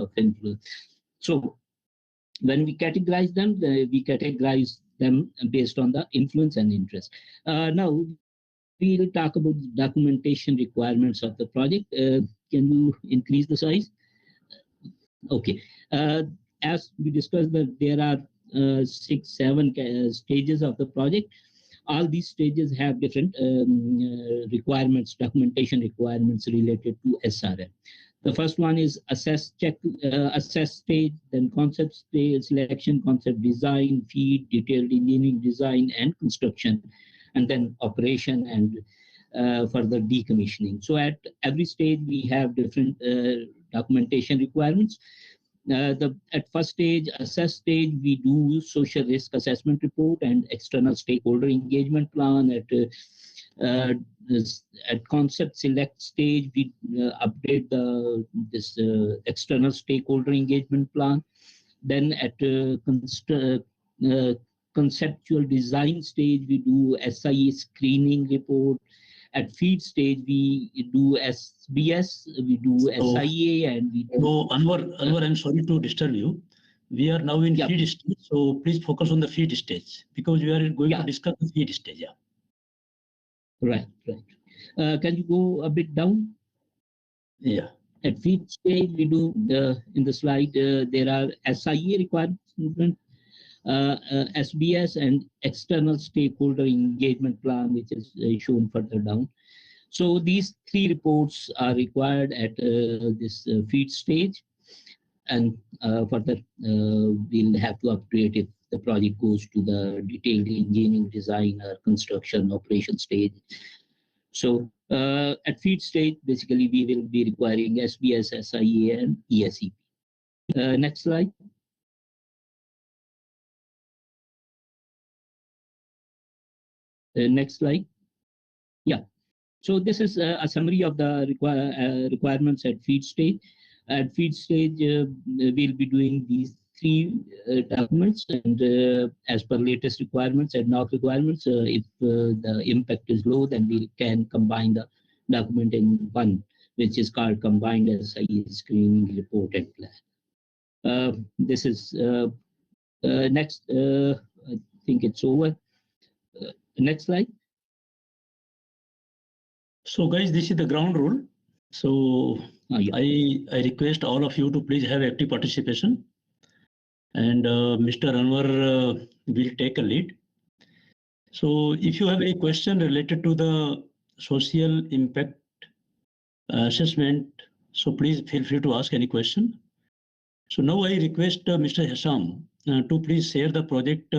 of influence. So when we categorize them based on the influence and interest. Now we will talk about the documentation requirements of the project. Can you increase the size? Okay. As we discussed, that there are 6-7 stages of the project. All these stages have different requirements, documentation requirements related to SRM. The first one is assess stage, then concept stage, selection, concept design, feed, detailed engineering design, and construction, and then operation and further decommissioning. So at every stage, we have different documentation requirements. At first stage, assess stage, we do social risk assessment report and external stakeholder engagement plan. At concept select stage, we update this external stakeholder engagement plan. Then at conceptual design stage, we do SIA screening report. At feed stage, we do SBS, we do SIA, and we do... So, Anwar, I'm sorry to disturb you. We are now in feed stage, so please focus on the feed stage, because we are going to discuss the feed stage. Yeah. Right. Can you go a bit down? Yeah. At feed stage, we do, in the slide, there are SIA requirements, SBS, and external stakeholder engagement plan, which is shown further down. So these 3 reports are required at this feed stage, and further we'll have to upgrade if the project goes to the detailed engineering design or construction operation stage. So at feed stage, basically we will be requiring SBS, SIA, and ESEP. Next slide. Next slide. Yeah. So this is a summary of the requirements at feed stage. At feed stage, we'll be doing these 3 documents, and as per latest requirements and NOC requirements, if the impact is low, then we can combine the document in one, which is called combined SIA screening report and plan. This is next. I think it's over. Next slide. So guys, this is the ground rule. So I request all of you to please have active participation, and Mr. Anwar will take a lead. So if you have any question related to the social impact assessment, so please feel free to ask any question. So now I request Mr. Hassam to please share the project